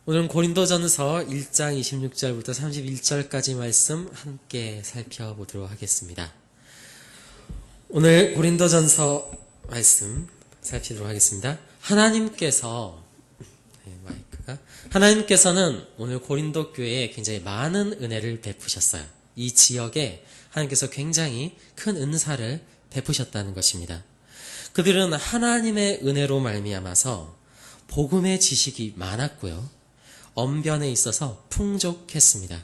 오늘은 고린도전서 1장 26절부터 31절까지 말씀 함께 살펴보도록 하겠습니다. 오늘 고린도전서 말씀 살피도록 하겠습니다. 하나님께서는 오늘 고린도 교회에 굉장히 많은 은혜를 베푸셨어요. 이 지역에 하나님께서 굉장히 큰 은사를 베푸셨다는 것입니다. 그들은 하나님의 은혜로 말미암아서 복음의 지식이 많았고요. 언변에 있어서 풍족했습니다.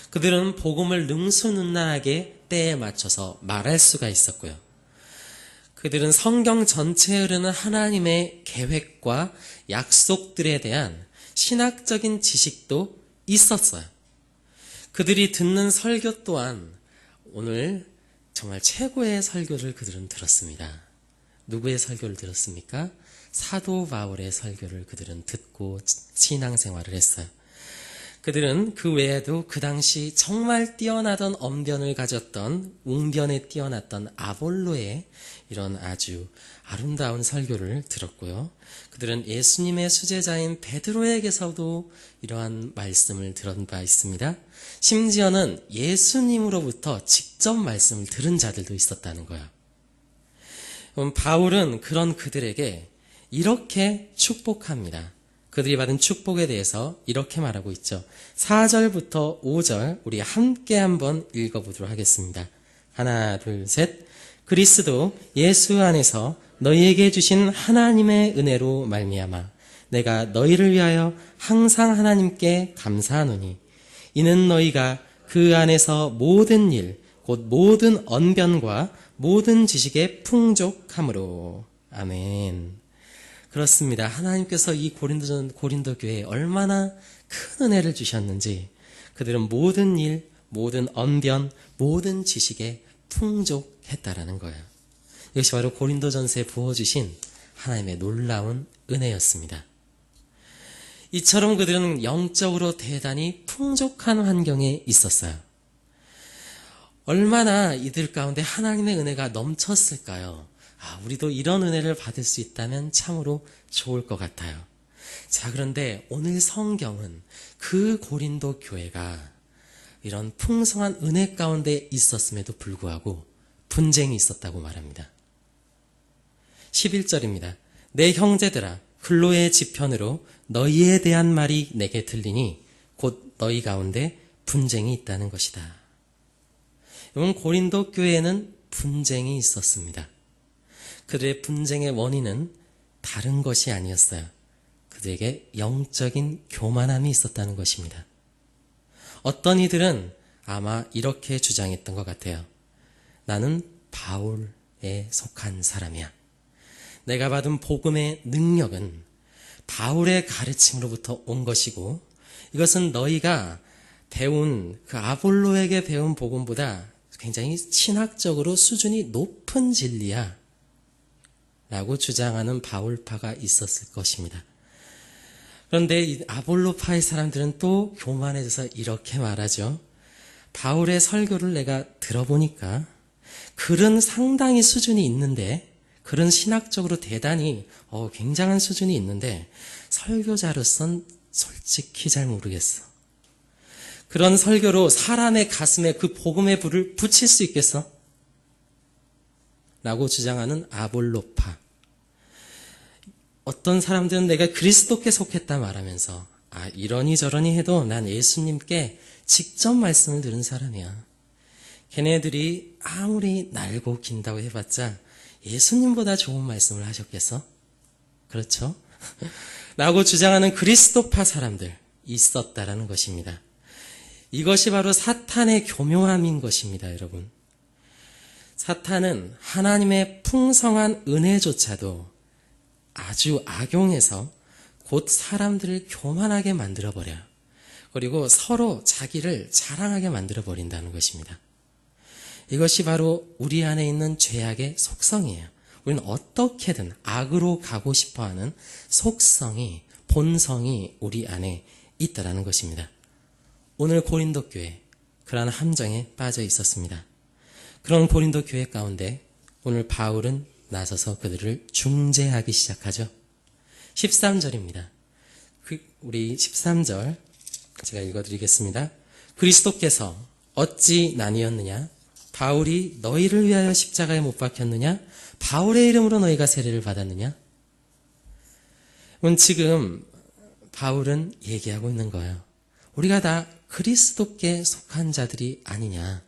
그들은 복음을 능수능란하게 때에 맞춰서 말할 수가 있었고요. 그들은 성경 전체에 흐르는 하나님의 계획과 약속들에 대한 신학적인 지식도 있었어요. 그들이 듣는 설교 또한 오늘 정말 최고의 설교를 그들은 들었습니다. 누구의 설교를 들었습니까? 사도 바울의 설교를 그들은 듣고 신앙생활을 했어요. 그들은 그 외에도 그 당시 정말 뛰어나던 언변을 가졌던 웅변에 뛰어났던 아볼로의 이런 아주 아름다운 설교를 들었고요. 그들은 예수님의 수제자인 베드로에게서도 이러한 말씀을 들은 바 있습니다. 심지어는 예수님으로부터 직접 말씀을 들은 자들도 있었다는 거예요. 바울은 그런 그들에게 이렇게 축복합니다. 그들이 받은 축복에 대해서 이렇게 말하고 있죠. 4절부터 5절 우리 함께 한번 읽어보도록 하겠습니다. 하나, 둘, 셋. 그리스도 예수 안에서 너희에게 주신 하나님의 은혜로 말미암아 내가 너희를 위하여 항상 하나님께 감사하노니 이는 너희가 그 안에서 모든 일, 곧 모든 언변과 모든 지식에 풍족함으로. 아멘. 그렇습니다. 하나님께서 이 고린도 교회에 얼마나 큰 은혜를 주셨는지 그들은 모든 일, 모든 언변, 모든 지식에 풍족했다라는 거예요. 이것이 바로 고린도전서에 부어주신 하나님의 놀라운 은혜였습니다. 이처럼 그들은 영적으로 대단히 풍족한 환경에 있었어요. 얼마나 이들 가운데 하나님의 은혜가 넘쳤을까요? 우리도 이런 은혜를 받을 수 있다면 참으로 좋을 것 같아요. 자, 그런데 오늘 성경은 그 고린도 교회가 이런 풍성한 은혜 가운데 있었음에도 불구하고 분쟁이 있었다고 말합니다. 11절입니다. 내 형제들아, 클로의 지편으로 너희에 대한 말이 내게 들리니 곧 너희 가운데 분쟁이 있다는 것이다. 여러분, 고린도 교회에는 분쟁이 있었습니다. 그들의 분쟁의 원인은 다른 것이 아니었어요. 그들에게 영적인 교만함이 있었다는 것입니다. 어떤 이들은 아마 이렇게 주장했던 것 같아요. 나는 바울에 속한 사람이야. 내가 받은 복음의 능력은 바울의 가르침으로부터 온 것이고 이것은 너희가 배운 그 아볼로에게 배운 복음보다 굉장히 신학적으로 수준이 높은 진리야 라고 주장하는 바울파가 있었을 것입니다. 그런데 이 아볼로파의 사람들은 또 교만해져서 이렇게 말하죠. 바울의 설교를 내가 들어보니까 글은 상당히 수준이 있는데 글은 신학적으로 대단히 굉장한 수준이 있는데 설교자로선 솔직히 잘 모르겠어. 그런 설교로 사람의 가슴에 그 복음의 불을 붙일 수 있겠어? 라고 주장하는 아볼로파. 어떤 사람들은 내가 그리스도께 속했다 말하면서 이러니 저러니 해도 난 예수님께 직접 말씀을 들은 사람이야. 걔네들이 아무리 날고 긴다고 해봤자 예수님보다 좋은 말씀을 하셨겠어? 그렇죠? 라고 주장하는 그리스도파 사람들 있었다라는 것입니다. 이것이 바로 사탄의 교묘함인 것입니다, 여러분. 사탄은 하나님의 풍성한 은혜조차도 아주 악용해서 곧 사람들을 교만하게 만들어버려요. 그리고 서로 자기를 자랑하게 만들어버린다는 것입니다. 이것이 바로 우리 안에 있는 죄악의 속성이에요. 우리는 어떻게든 악으로 가고 싶어하는 속성이, 본성이 우리 안에 있다는 것입니다. 오늘 고린도 교회, 그러한 함정에 빠져 있었습니다. 그런 고린도 교회 가운데 오늘 바울은 나서서 그들을 중재하기 시작하죠. 13절입니다. 우리 13절 제가 읽어드리겠습니다. 그리스도께서 어찌 나뉘었느냐? 바울이 너희를 위하여 십자가에 못 박혔느냐? 바울의 이름으로 너희가 세례를 받았느냐? 지금 바울은 얘기하고 있는 거예요. 우리가 다 그리스도께 속한 자들이 아니냐.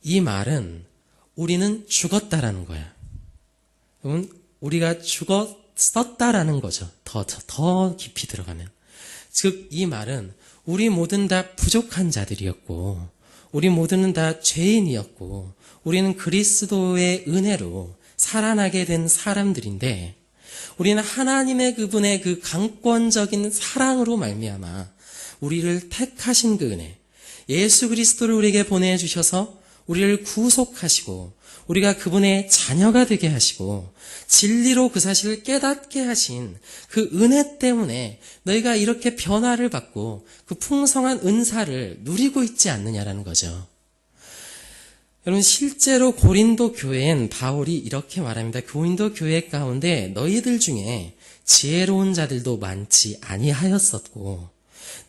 이 말은 우리는 죽었다라는 거예요. 우리가 죽었었다라는 거죠. 더 깊이 들어가면. 즉, 이 말은 우리 모든 다 부족한 자들이었고, 우리 모두는 다 죄인이었고, 우리는 그리스도의 은혜로 살아나게 된 사람들인데, 우리는 하나님의 그분의 그 강권적인 사랑으로 말미암아 우리를 택하신 그 은혜, 예수 그리스도를 우리에게 보내주셔서 우리를 구속하시고 우리가 그분의 자녀가 되게 하시고 진리로 그 사실을 깨닫게 하신 그 은혜 때문에 너희가 이렇게 변화를 받고 그 풍성한 은사를 누리고 있지 않느냐라는 거죠. 여러분, 실제로 고린도 교회엔 바울이 이렇게 말합니다. 고린도 교회 가운데 너희들 중에 지혜로운 자들도 많지 아니하였었고,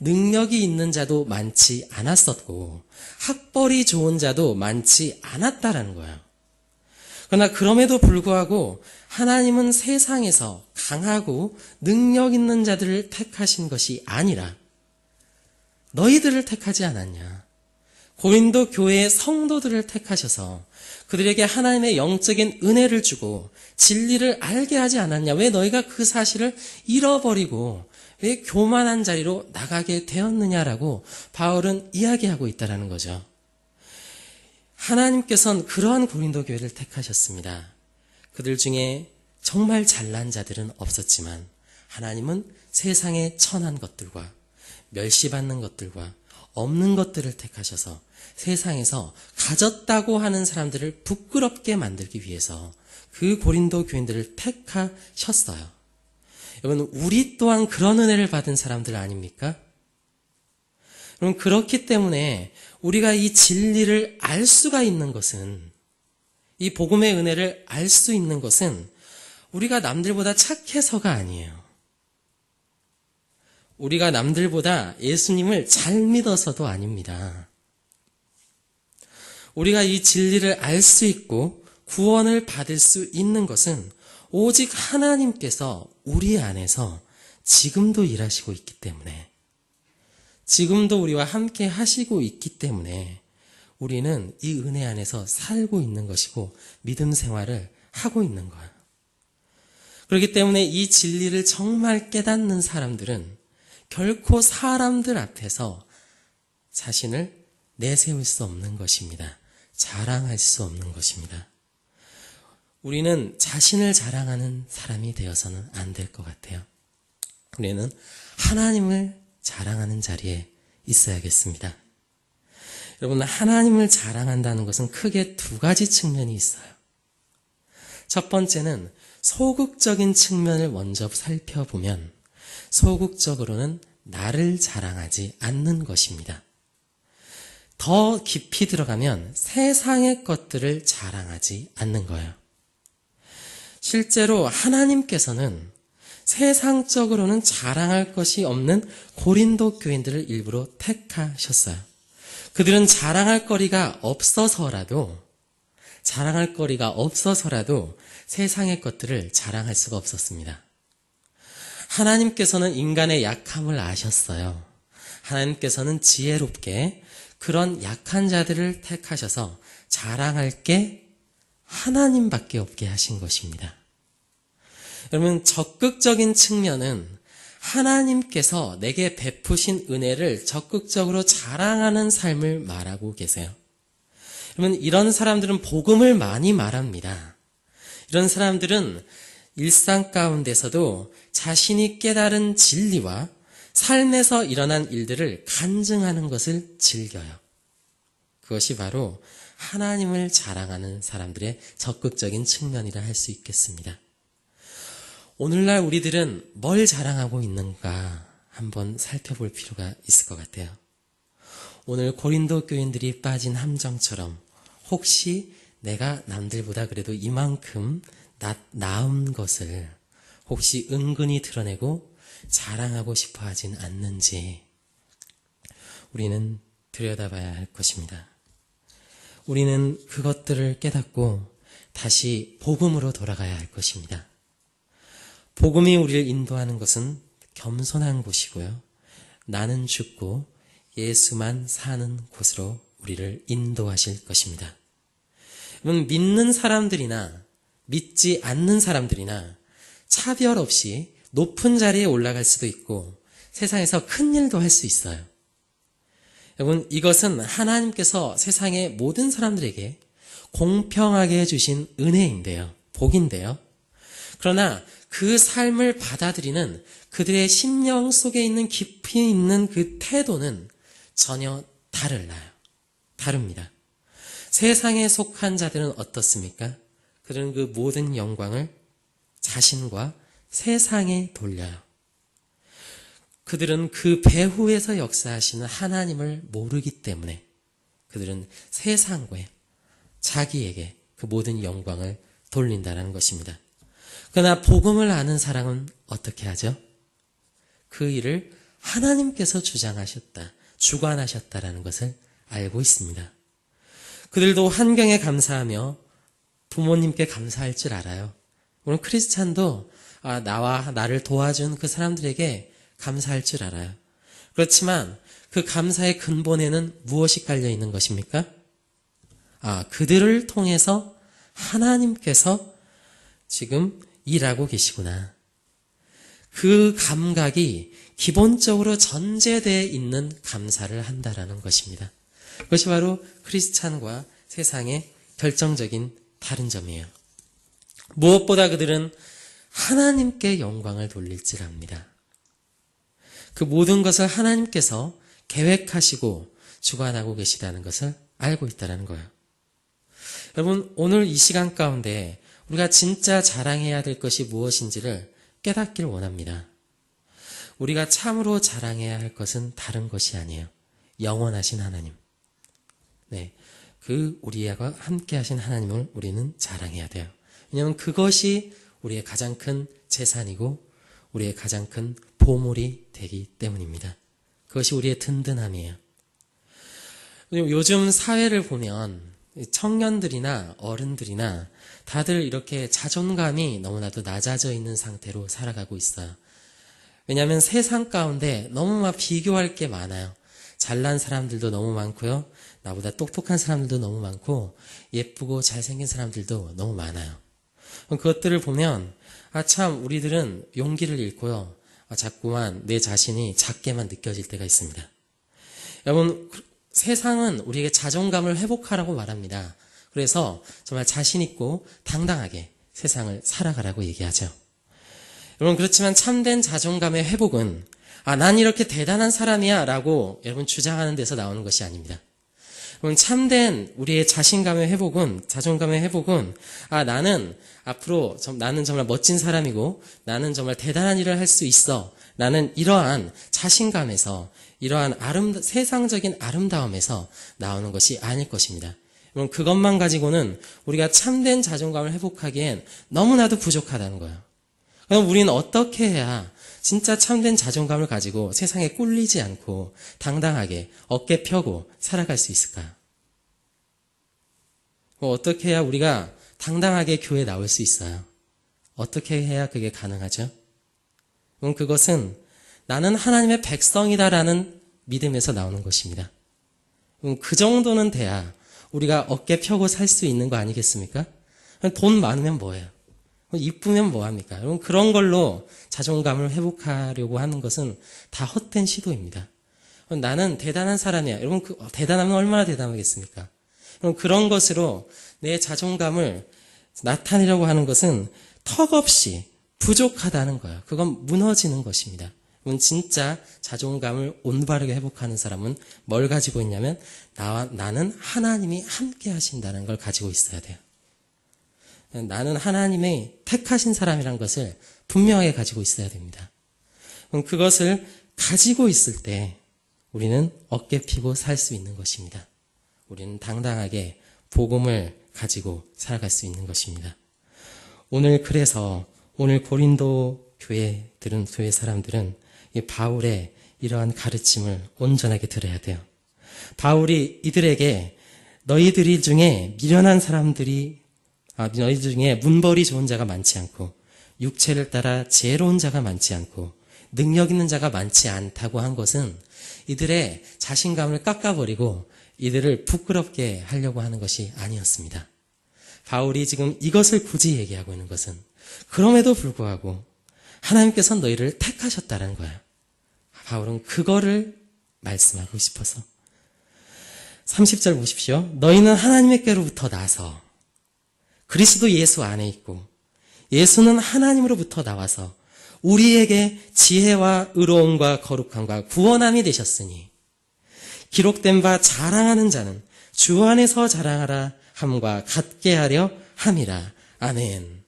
능력이 있는 자도 많지 않았었고, 학벌이 좋은 자도 많지 않았다라는 거예요. 그러나 그럼에도 불구하고 하나님은 세상에서 강하고 능력 있는 자들을 택하신 것이 아니라 너희들을 택하지 않았냐. 고린도 교회의 성도들을 택하셔서 그들에게 하나님의 영적인 은혜를 주고 진리를 알게 하지 않았냐. 왜 너희가 그 사실을 잃어버리고 왜 교만한 자리로 나가게 되었느냐라고 바울은 이야기하고 있다는 거죠. 하나님께서는 그러한 고린도 교회를 택하셨습니다. 그들 중에 정말 잘난 자들은 없었지만 하나님은 세상의 천한 것들과 멸시받는 것들과 없는 것들을 택하셔서 세상에서 가졌다고 하는 사람들을 부끄럽게 만들기 위해서 그 고린도 교인들을 택하셨어요. 여러분, 우리 또한 그런 은혜를 받은 사람들 아닙니까? 여러분, 그렇기 때문에 우리가 이 진리를 알 수가 있는 것은, 이 복음의 은혜를 알 수 있는 것은 우리가 남들보다 착해서가 아니에요. 우리가 남들보다 예수님을 잘 믿어서도 아닙니다. 우리가 이 진리를 알 수 있고 구원을 받을 수 있는 것은 오직 하나님께서 우리 안에서 지금도 일하시고 있기 때문에, 지금도 우리와 함께 하시고 있기 때문에 우리는 이 은혜 안에서 살고 있는 것이고 믿음 생활을 하고 있는 거예요. 그렇기 때문에 이 진리를 정말 깨닫는 사람들은 결코 사람들 앞에서 자신을 내세울 수 없는 것입니다. 자랑할 수 없는 것입니다. 우리는 자신을 자랑하는 사람이 되어서는 안 될 것 같아요. 우리는 하나님을 자랑하는 자리에 있어야겠습니다. 여러분, 하나님을 자랑한다는 것은 크게 두 가지 측면이 있어요. 첫 번째는 소극적인 측면을 먼저 살펴보면 소극적으로는 나를 자랑하지 않는 것입니다. 더 깊이 들어가면 세상의 것들을 자랑하지 않는 거예요. 실제로 하나님께서는 세상적으로는 자랑할 것이 없는 고린도 교인들을 일부러 택하셨어요. 그들은 자랑할 거리가 없어서라도 세상의 것들을 자랑할 수가 없었습니다. 하나님께서는 인간의 약함을 아셨어요. 하나님께서는 지혜롭게 그런 약한 자들을 택하셔서 자랑할 게 하나님밖에 없게 하신 것입니다. 여러분, 적극적인 측면은 하나님께서 내게 베푸신 은혜를 적극적으로 자랑하는 삶을 말하고 계세요. 여러분, 이런 사람들은 복음을 많이 말합니다. 이런 사람들은 일상 가운데서도 자신이 깨달은 진리와 삶에서 일어난 일들을 간증하는 것을 즐겨요. 그것이 바로 하나님을 자랑하는 사람들의 적극적인 측면이라 할 수 있겠습니다. 오늘날 우리들은 뭘 자랑하고 있는가 한번 살펴볼 필요가 있을 것 같아요. 오늘 고린도 교인들이 빠진 함정처럼 혹시 내가 남들보다 그래도 이만큼 나은 것을 혹시 은근히 드러내고 자랑하고 싶어 하진 않는지 우리는 들여다봐야 할 것입니다. 우리는 그것들을 깨닫고 다시 복음으로 돌아가야 할 것입니다. 복음이 우리를 인도하는 것은 겸손한 곳이고요. 나는 죽고 예수만 사는 곳으로 우리를 인도하실 것입니다. 여러분, 믿는 사람들이나 믿지 않는 사람들이나 차별 없이 높은 자리에 올라갈 수도 있고 세상에서 큰 일도 할 수 있어요. 여러분, 이것은 하나님께서 세상의 모든 사람들에게 공평하게 해주신 은혜인데요. 복인데요. 그러나 그 삶을 받아들이는 그들의 심령 속에 있는 깊이 있는 그 태도는 전혀 다릅니다. 세상에 속한 자들은 어떻습니까? 그들은 그 모든 영광을 자신과 세상에 돌려요. 그들은 그 배후에서 역사하시는 하나님을 모르기 때문에 그들은 세상과 자기에게 그 모든 영광을 돌린다는 것입니다. 그러나 복음을 아는 사람은 어떻게 하죠? 그 일을 하나님께서 주장하셨다, 주관하셨다라는 것을 알고 있습니다. 그들도 환경에 감사하며 부모님께 감사할 줄 알아요. 물론 크리스찬도 나를 도와준 그 사람들에게 감사할 줄 알아요. 그렇지만 그 감사의 근본에는 무엇이 깔려 있는 것입니까? 그들을 통해서 하나님께서 지금 일하고 계시구나. 그 감각이 기본적으로 전제되어 있는 감사를 한다라는 것입니다. 그것이 바로 크리스찬과 세상의 결정적인 다른 점이에요. 무엇보다 그들은 하나님께 영광을 돌릴 줄 압니다. 그 모든 것을 하나님께서 계획하시고 주관하고 계시다는 것을 알고 있다는 거예요. 여러분, 오늘 이 시간 가운데 우리가 진짜 자랑해야 될 것이 무엇인지를 깨닫기를 원합니다. 우리가 참으로 자랑해야 할 것은 다른 것이 아니에요. 영원하신 하나님. 그 우리와 함께 하신 하나님을 우리는 자랑해야 돼요. 왜냐하면 그것이 우리의 가장 큰 재산이고 우리의 가장 큰 보물이 되기 때문입니다. 그것이 우리의 든든함이에요. 요즘 사회를 보면 청년들이나 어른들이나 다들 이렇게 자존감이 너무나도 낮아져 있는 상태로 살아가고 있어요. 왜냐하면 세상 가운데 너무 막 비교할 게 많아요. 잘난 사람들도 너무 많고요. 나보다 똑똑한 사람들도 너무 많고 예쁘고 잘생긴 사람들도 너무 많아요. 그것들을 보면 참 우리들은 용기를 잃고요. 자꾸만 내 자신이 작게만 느껴질 때가 있습니다. 여러분, 세상은 우리에게 자존감을 회복하라고 말합니다. 그래서 정말 자신 있고 당당하게 세상을 살아가라고 얘기하죠. 여러분, 그렇지만 참된 자존감의 회복은 난 이렇게 대단한 사람이야 라고 여러분 주장하는 데서 나오는 것이 아닙니다. 여러분, 참된 우리의 자신감의 회복은, 자존감의 회복은 나는 앞으로 나는 정말 멋진 사람이고 나는 정말 대단한 일을 할 수 있어. 나는 이러한 자신감에서 이러한 세상적인 아름다움에서 나오는 것이 아닐 것입니다. 여러분, 그것만 가지고는 우리가 참된 자존감을 회복하기엔 너무나도 부족하다는 거예요. 그럼 우리는 어떻게 해야 진짜 참된 자존감을 가지고 세상에 꿀리지 않고 당당하게 어깨 펴고 살아갈 수 있을까요? 어떻게 해야 우리가 당당하게 교회에 나올 수 있어요? 어떻게 해야 그게 가능하죠? 그것은 나는 하나님의 백성이다라는 믿음에서 나오는 것입니다. 그 정도는 돼야 우리가 어깨 펴고 살 수 있는 거 아니겠습니까? 돈 많으면 뭐예요? 이쁘면 뭐합니까? 여러분, 그런 걸로 자존감을 회복하려고 하는 것은 다 헛된 시도입니다. 나는 대단한 사람이야. 여러분, 대단하면 얼마나 대단하겠습니까? 여러분, 그런 것으로 내 자존감을 나타내려고 하는 것은 턱없이 부족하다는 거예요. 그건 무너지는 것입니다. 여러분, 진짜 자존감을 올바르게 회복하는 사람은 뭘 가지고 있냐면 나는 하나님이 함께 하신다는 걸 가지고 있어야 돼요. 나는 하나님의 택하신 사람이란 것을 분명하게 가지고 있어야 됩니다. 그럼 그것을 가지고 있을 때 우리는 어깨 펴고 살 수 있는 것입니다. 우리는 당당하게 복음을 가지고 살아갈 수 있는 것입니다. 그래서 오늘 고린도 교회 사람들은 이 바울의 이러한 가르침을 온전하게 들어야 돼요. 바울이 이들에게 너희들 중에 미련한 사람들이 너희 중에 문벌이 좋은 자가 많지 않고 육체를 따라 지혜로운 자가 많지 않고 능력 있는 자가 많지 않다고 한 것은 이들의 자신감을 깎아버리고 이들을 부끄럽게 하려고 하는 것이 아니었습니다. 바울이 지금 이것을 굳이 얘기하고 있는 것은 그럼에도 불구하고 하나님께서 너희를 택하셨다는 거예요. 바울은 그거를 말씀하고 싶어서 30절 보십시오. 너희는 하나님께로부터 나서 그리스도 예수 안에 있고 예수는 하나님으로부터 나와서 우리에게 지혜와 의로움과 거룩함과 구원함이 되셨으니 기록된 바 자랑하는 자는 주 안에서 자랑하라 함과 같게 하려 함이라. 아멘.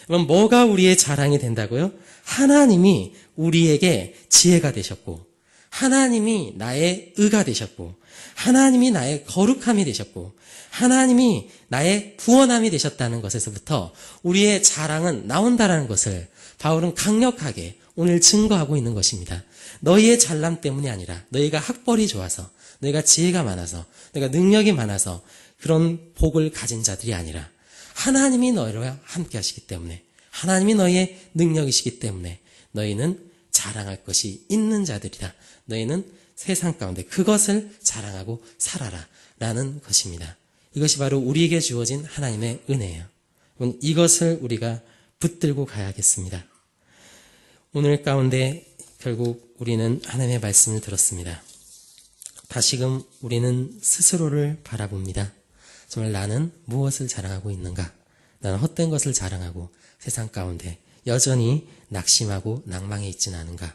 그럼 뭐가 우리의 자랑이 된다고요? 하나님이 우리에게 지혜가 되셨고 하나님이 나의 의가 되셨고 하나님이 나의 거룩함이 되셨고 하나님이 나의 구원함이 되셨다는 것에서부터 우리의 자랑은 나온다라는 것을 바울은 강력하게 오늘 증거하고 있는 것입니다. 너희의 잘남 때문이 아니라 너희가 학벌이 좋아서 너희가 지혜가 많아서 너희가 능력이 많아서 그런 복을 가진 자들이 아니라 하나님이 너희와 함께 하시기 때문에 하나님이 너희의 능력이시기 때문에 너희는 자랑할 것이 있는 자들이다. 너희는 세상 가운데 그것을 자랑하고 살아라 라는 것입니다. 이것이 바로 우리에게 주어진 하나님의 은혜예요. 이것을 우리가 붙들고 가야겠습니다. 오늘 가운데 결국 우리는 하나님의 말씀을 들었습니다. 다시금 우리는 스스로를 바라봅니다. 정말 나는 무엇을 자랑하고 있는가? 나는 헛된 것을 자랑하고 세상 가운데 여전히 낙심하고 낭망해 있지는 않은가?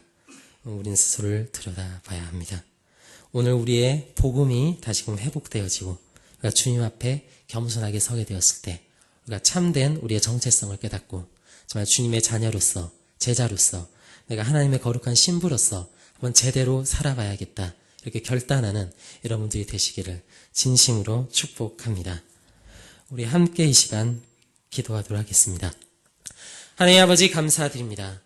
우리는 스스로를 들여다봐야 합니다. 오늘 우리의 복음이 다시금 회복되어지고 우리가 주님 앞에 겸손하게 서게 되었을 때 우리가 참된 우리의 정체성을 깨닫고 정말 주님의 자녀로서 제자로서 내가 하나님의 거룩한 신부로서 한번 제대로 살아봐야겠다 이렇게 결단하는 여러분들이 되시기를 진심으로 축복합니다. 우리 함께 이 시간 기도하도록 하겠습니다. 하나님 아버지 감사드립니다.